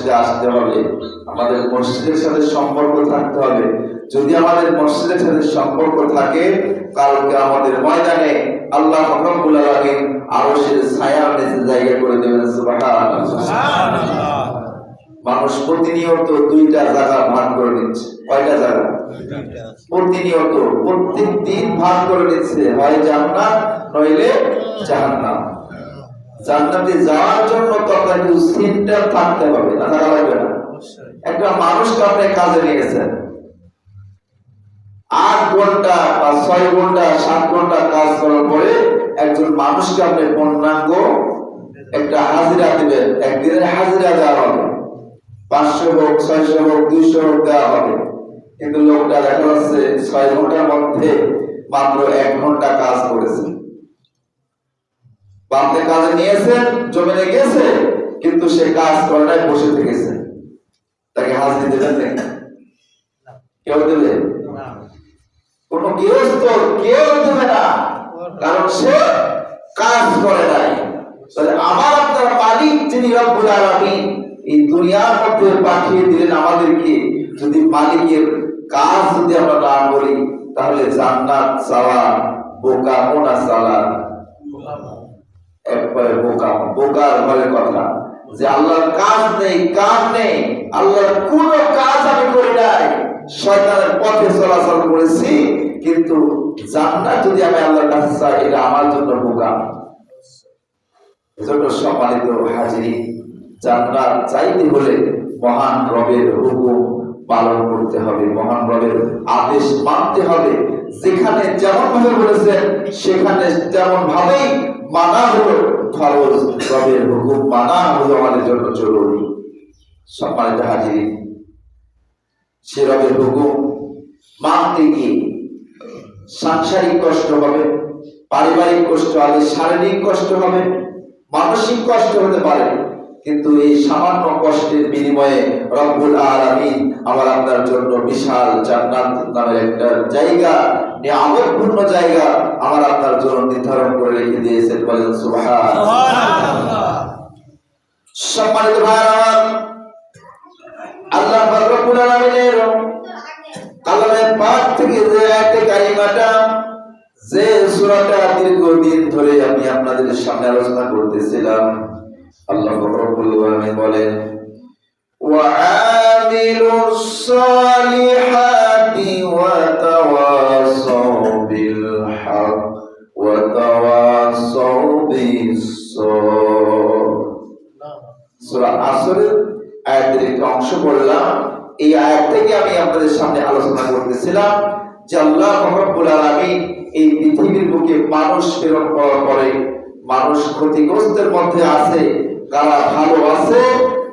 মসজিদে আসতে হবে, আমাদের মসজিদের সাথে সম্পর্ক থাকতে হবে। যদি আমাদের মসজিদের সাথে সম্পর্ক থাকে, কালকে আমাদের ময়দানে আল্লাহ রাব্বুল আলামিন আরশের ছায়ার নিচে জায়গা করে দেবেন। সুবহানাল্লাহ। মানুষ প্রতিনিয়ত দুইটা জায়গা ভাগ করে নিচ্ছে। কয়টা জায়গা? প্রতিনিয়ত প্রত্যেক দিন ভাগ করে নিচ্ছে, হয় জান্নাত নইলে জাহান্নাম। জান্নাতে যাওয়ার জন্য তো আপনাকে সেন্টার থাকতে হবে, না থাকা লাগবে না? একটা মানুষকে আপনি কাজে নিয়েছেন, 8 ঘন্টা বা 6 ঘন্টা 7 ঘন্টা কাজ করার পরে একজন মানুষকে আপনি পূর্ণাঙ্গ একটা হাজিরা দিবেন। একদিনের হাজিরা দেওয়া হবে, 500 হোক 600 হোক 200 হোক দেওয়া হবে। কিন্তু লোকটা দেখা যাচ্ছে 6 ঘন্টার মধ্যে মাত্র 1 ঘন্টা কাজ করেছে। বাপে কাজে নিয়েছেন, জমিনে গেছে, কিন্তু সে কাজ করে নাই, বসে থেকেছে। তাকে হাজিরা দেবেন না? কেউ দেবে? কোন গৃহস্থ কেউ দেবে না, কারণ সে কাজ করে নাই। তাহলে আমার আপনার মালিক যিনি রব্বুল আলামিন এই দুনিয়ার মধ্যে পাঠিয়ে দিলেন আমাদেরকে, যদি মালিকের কাজ যদি আমরা না করি, তাহলে জান্নাত চাওয়া বোকা মোনা চালা একবারে বোকা, বোকার ঘরের কথা। যে আল্লাহর কাজ নেই, কাজ নেই, আল্লাহর কোন কাজ আমি করি নাই, শয়তানের পথে চলাচল করেছি, কিন্তু জান্নাত যদি আমি আল্লাহর কাছে চাই, এটা আমার জন্য বোকা। এজন্য সম্মানিত হাজিরিন, জান্নাত চাইতে হলে মহান রবের হুকুম পালন করতে হবে, মহান রবের আদেশ মানতে হবে। যেখানে যেমন ভাবে বলেছেন সেখানে তেমন ভাবেই মানা হলো ফরজ। রবের হুকুম মানা হলো আমাদের জন্য জরুরি। সম্মানিত হাজিরিন, সে রবের হুকুম মানতে গিয়ে সাংসারিক কষ্ট হবে, পারিবারিক কষ্ট হবে, শারীরিক কষ্ট হবে, মানসিক কষ্ট হতে পারে, কিন্তু এই সামান্য কষ্টের বিনিময়ে রব্বুল আলামিন আমার আপনার জন্য বিশাল জান্নাত নামের একটা জায়গা, নিয়ামতপূর্ণ জায়গা আমার আপনার জন্য নির্ধারণ করে রেখে দিয়েছেন। বলেন সুবহানাল্লাহ। সম্মানিত ভাইরা, আল্লাহ রব্বুল আলামিনের কালামে পাক থেকে যে আয়াতে কারিমাটা, যে সূরাটা দীর্ঘদিন ধরে আমি আপনাদের সামনে আলোচনা করতেছিলাম, আল্লাহ রাব্বুল আলামিন বলেন, ওয়া আমিলুস সালিহাতি ওয়া তাওয়াসাউ বিল হক ওয়া তাওয়াসাউ বিস সাবর। সূরা আসরের আয়াতের একটা অংশ পড়লাম। এই আয়াত থেকে আমি আপনাদের সামনে আলোচনা করতেছিলাম যে আল্লাহ রাব্বুল আলামিন এই পৃথিবীর বুকে মানুষ প্রেরণ করার পরে মানুষ ক্ষতিগ্রস্তের মধ্যে আছে। কারা ভালো আছে,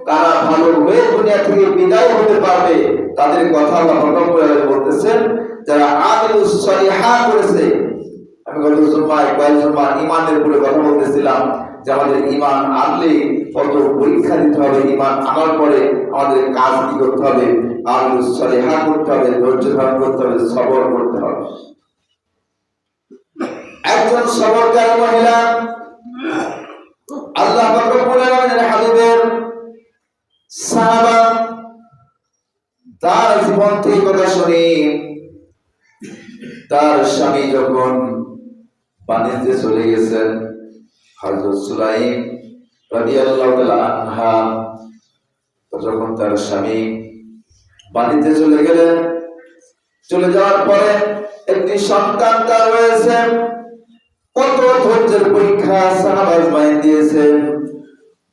কারা ভালো হয়ে দুনিয়া থেকে বিদায় হতে পারবে, তাদের কথা আল্লাহ রাব্বুল আলামিন বলতেছেন, যারা আমিলুস সালিহাত করেছে। আমি গত জুমায় ঈমানের উপরে কথা বলতেছিলাম যে আমাদের ঈমান আনলে কত পরীক্ষা দিতে হবে, ঈমান আনার পরে আমাদের কাজ কি করতে হবে, আমিলুস সালিহাত করতে হবে, ধৈর্য ধারণ করতে হবে, সবর করতে হবে। একজন সবরকারী মহিলা আল্লাহ রাব্বুল আলামিনের হাবিবের সাহাবা, তার জীবন থেকে কথা শুনি, তার স্বামী যখন বাণিজ্যে চলে গেছেন, হযরত সুলাইম রাদিয়াল্লাহু তাআলা আনহা যখন তার স্বামী বাণিজ্যে চলে গেলেন, চলে যাওয়ার পরে একটি সন্তান তার রয়েছে। কত ধৈর্যের পরীক্ষা সাহাবা আজমাইন দিয়েছেন।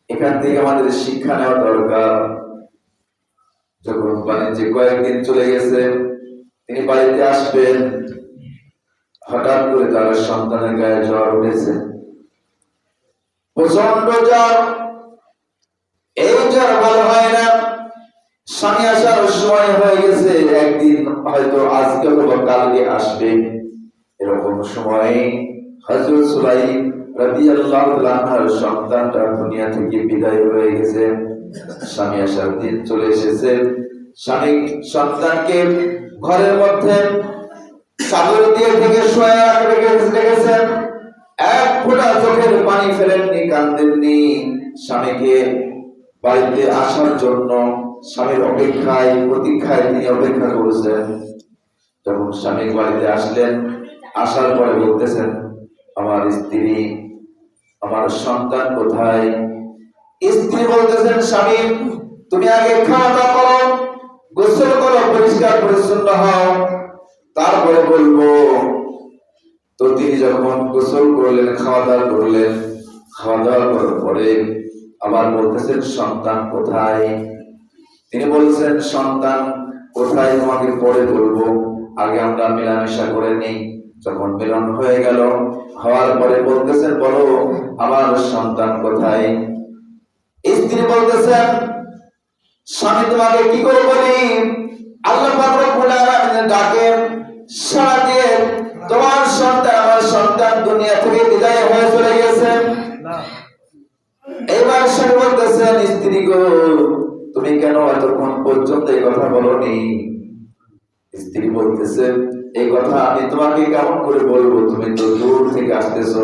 এখান থেকে আমাদের শিক্ষা নেওয়া দরকার। যখন বাণিজ্যে কয়েকদিন চলে গেছে, তিনি বাড়িতে আসবেন, হঠাৎ করে তার সন্তানের গায়ে জ্বর উঠেছে, প্রচন্ড জ্বর। এই জ্বর ভালো হয় না, স্বামী আসার সময় হয়ে গেছে, একদিন হয়তো আজকে অথবা কালকে আসবে। এরকম সময় হযরত সুলাইম রাদিয়াল্লাহু তাআলা আনহার সন্তানটা দুনিয়া থেকে বিদায় হয়ে গেছে। স্বামী আসার দিন চলে এসেছে। স্বামী সন্তানকে ঘরের মধ্যে চাদর দিয়ে ঢেকে শোয়া রেখেছেন। এক ফোঁটা চোখের পানি ফেলেননি, কাঁদেননি। স্বামীকে বাড়িতে আসার জন্য স্বামীর অপেক্ষায় প্রতীক্ষায় তিনি অপেক্ষা করেছেন। যখন স্বামী বাড়িতে আসলেন, আসার পরে বলতেছেন, আমার স্ত্রী, আমার সন্তান কোথায়? স্ত্রী বলতেছেন, স্বামী তুমি আগে খাওয়া দাওয়া করো, গোসল করো, পরিষ্কার পরিচ্ছন্ন হও, তারপরে বলবো। তো তিনি যখন গোসল করলেন, খাওয়া দাওয়া করলেন, খাওয়া দাওয়া করার পরে আবার বলতেছেন, সন্তান কোথায়? তিনি বলছেন, সন্তান কোথায় তোমাকে পরে বলবো, আগে আমরা মেলামেশা করে নেই। যখন মিলন হয়ে গেল, হওয়ার পরে বলতেছেন, বলো আমার সন্তান কোথায়? স্ত্রী বলতেছেন, স্বামী তোমাকে কি করে বলি, আল্লাহ পাক রব্বুল আলামিনের ডাকে সাড়া দিয়ে তোমার সন্তান, আমার সন্তান দুনিয়া থেকে বিদায় হয়ে চলে গেছে। এবার স্বামী বলতেছেন, স্ত্রী গো তুমি কেন এতক্ষণ পর্যন্ত এই কথা বলনি? স্ত্রী বলতেছে, এই কথা আমি তোমাকে কেমন করে বলবো, তুমি তো দূর থেকে আসতেছো,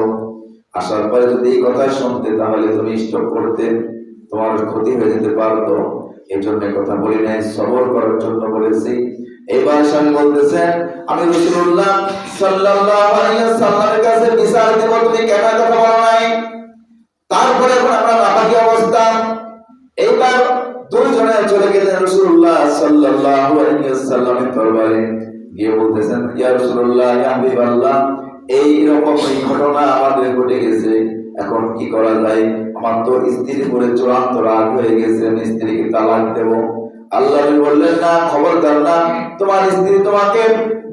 আসার পরে যদি এই কথা শুনতে তাহলে তুমি স্টপ করতে, তোমার ক্ষতি হয়ে যেতে পারতো, এই জন্য কথা বলি নাই, সবর করার জন্য বলেছি। এবার স্বামী বলতেছেন, আমি রাসূলুল্লাহ সাল্লাল্লাহু আলাইহি ওয়াসাল্লামের কাছে বিচার দেব, তুমি কেন কথা বলো নাই? তারপরে এখন আমরা নাপাকি অবস্থা। এইবার দুইজনে চলে গেলেন রাসূলুল্লাহ সাল্লাল্লাহু আলাইহি ওয়াসাল্লামের দরবারে, গিয়ে বলতেছেন, ইয়া রাসূলুল্লাহ, ইয়া হাবিবাল্লাহ, এই রকম এই ঘটনা আমাদের ঘটে গেছে, এখন কি করা যায়? আমার তো স্ত্রীর উপরে চূড়ান্ত রাগ হয়ে গেছে, আমি স্ত্রীকে তালাক দেব। আল্লাহ বললেন, না, খবরদার না, তোমার স্ত্রী তোমাকে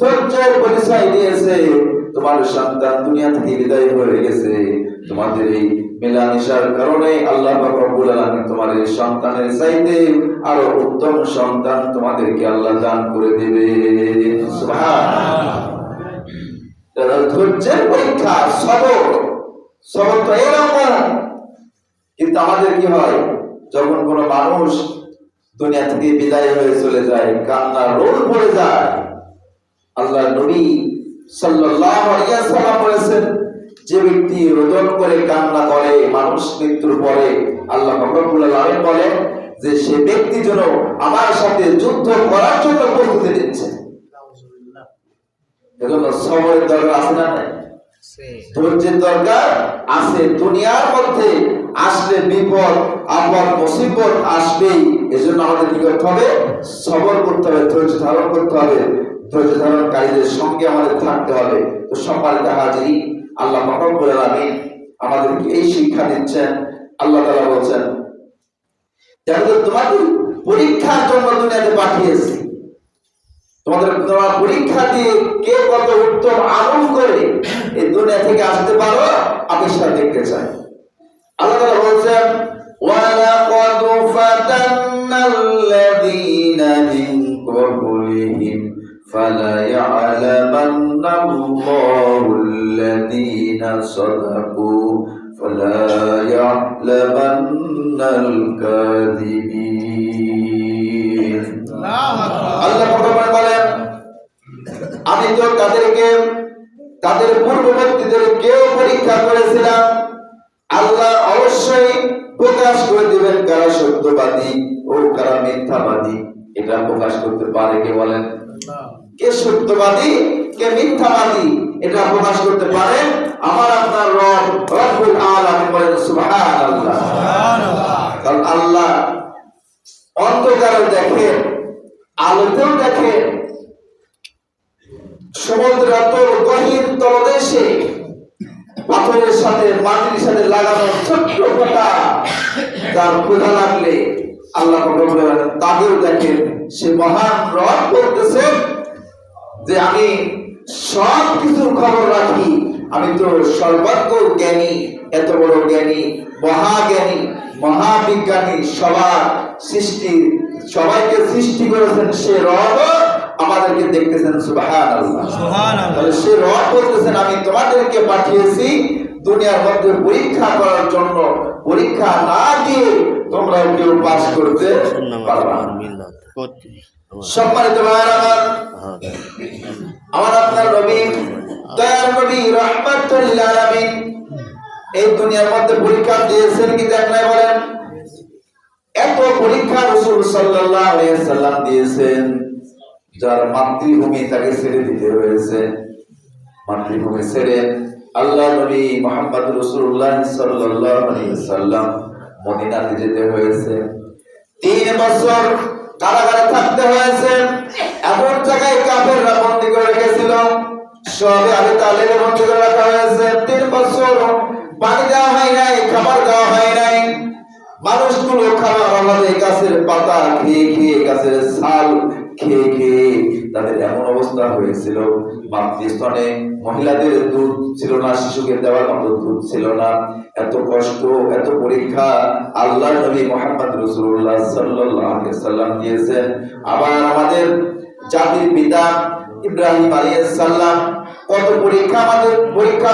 ধৈর্যের পরিচয় দিয়েছে, তোমার সন্তান দুনিয়া থেকে বিদায় হয়ে গেছে, তোমাদের এই মেলামেশার কারণে আল্লাহ পাক রব্বুল আলামিন তোমার এই সন্তানের চাইতে আরো উত্তম সন্তান তোমাদেরকে আল্লাহ দান করে দেবে। সুবহানাল্লাহ। ধৈর্যের পরীক্ষা, সবর, সবর তো এরকম। কিন্তু আমাদের কি হয়, যখন কোনো মানুষ দুনিয়া থেকে বিদায় হয়ে চলে যায়, কান্নার রোল পড়ে যায়। আল্লাহ নবী সাল্লাল্লাহু আলাইহি ওয়াসাল্লাম বলেছেন, যে ব্যক্তি রোদন করে কান্না করে মানুষ মৃত্যুর পরে, আল্লাহ রব্বুল আলামিন বলেন যে সে ব্যক্তি যেন আমার সাথে যুদ্ধ করার জন্য প্রস্তুতি নিচ্ছে। এজন্য সবরের দরকার আছে না নাই? ধৈর্যের দরকার আছে। দুনিয়ার মধ্যে আসলে বিপদ আপদ মুসিবত আসবেই, এজন্য আমাদের কি করতে হবে? সবর করতে হবে, ধৈর্য ধারণ করতে হবে, ধৈর্য ধারণকারীদের সঙ্গে আমাদের থাকতে হবে। তো সম্মানিত হাজির, আল্লাহ রব্বুল আলামিন আমাদেরকে এই শিক্ষা দিচ্ছেন। আল্লাহ তাআলা বলেন, যাদের তোমাদের পরীক্ষার জন্য দুনিয়াতে পাঠিয়েছি, তোমাদের পরীক্ষা দিয়ে কে কত উত্তম আমল করে এই দুনিয়া থেকে আসতে পারো, আমি সেটা দেখতে চাই। আল্লাহ তাআলা বলেন, ওয়ালাকাদ ফাতান্নাল্লাযীনা মিন ক্বাবলিহিম ফালায়া'লামান্নাল্লাহুল্লাযীনা সাদাকু ফালায়া'লামান্নাল কাযিবিন। আল্লাহ বলেন, আমি তো তাদেরকে তাদের পূর্ববর্তীদেরকেও পরীক্ষা করেছিলাম। আল্লাহ অবশ্যই প্রকাশ করে দিবেন কারা সত্যবাদী ও কারা মিথ্যাবাদী। এটা প্রকাশ করতে পারে কে বলেন? কে সত্যবাদী কে মিথ্যাবাদী এটা প্রকাশ করতে পারে আমার আপনার রব রব্বুল আলামিন। বলেন সুবহানাল্লাহ। কারণ আল্লাহ অন্ধকারে দেখেন, আলোতেও দেখেন, সমুদ্র গহীন তলদেশে পাথরের সাথে মাটির সাথে লাগানো ছোট্ট ফোঁটা তার ক্ষুধা লাগলে আল্লাহ তাদের দেখেন। সে মহান রব বলতেছে যে আমি সব কিছুর খবর রাখি, আমি তো সর্বাত্ম জ্ঞানী, এত বড় জ্ঞানী, মহাজ্ঞানী, মহাবিজ্ঞানী, সবার সৃষ্টি, সবাইকে সৃষ্টি করেছেন সে রব, আমাদেরকে দেখতেছেন। সুবহানাল্লাহ। তাহলে সে রব বলতেছেন, আমি তোমাদেরকে পাঠিয়েছি দুনিয়ার মধ্যে পরীক্ষা করার জন্য। পরীক্ষা না দিয়ে তোমরা কেউ পাস করতে পারবে না। সম্মানিত ভাইরা আমার আপনার নবী, দয়ার নবী রাহমাতুল লিল আলামিন এই দুনিয়ার মধ্যে পরীক্ষা দিয়েছেন কি দেন নাই বলেন? এত পরীক্ষা রাসূল সাল্লাল্লাহু আলাইহি সাল্লাম দিয়েছেন, যার মাতৃভূমি তাকে ছেড়ে দিতে হয়েছে। মাতৃভূমি ছেড়ে আল্লাহ নবী মুহাম্মদ রাসূলুল্লাহ সাল্লাল্লাহু আলাইহি সাল্লাম মদিনাতে যেতে হয়েছে। 3 বছর কারাগারে থাকতে হয়েছে। এমন জায়গায় কাফেররা বন্দী করে রেখেছিল, সবে আবু তালেবের বন্দী করে রাখা হয়েছে। 3 বছর পানি দেওয়া হয় নাই, খাবার দেওয়া হয় নাই। মানুষগুলো খাবার অভাবে গাছের পাতা খেয়ে খেয়ে, গাছের ছাল খেয়ে খেয়ে তাদের এমন অবস্থা হয়েছিল, মাতৃস্তনে মহিলাদের দুধ ছিল না, শিশুকে দেওয়ার মতো দুধ ছিল না। এত কষ্ট, এত পরীক্ষা আল্লাহ নবী মুহাম্মদ রাসূলুল্লাহ সাল্লাল্লাহু আলাইহি সাল্লাম দিয়েছেন। আবার আমাদের জাতির পিতা ইব্রাহিম আলাইহিস সালাম কত পরীক্ষা, আমাদের পরীক্ষা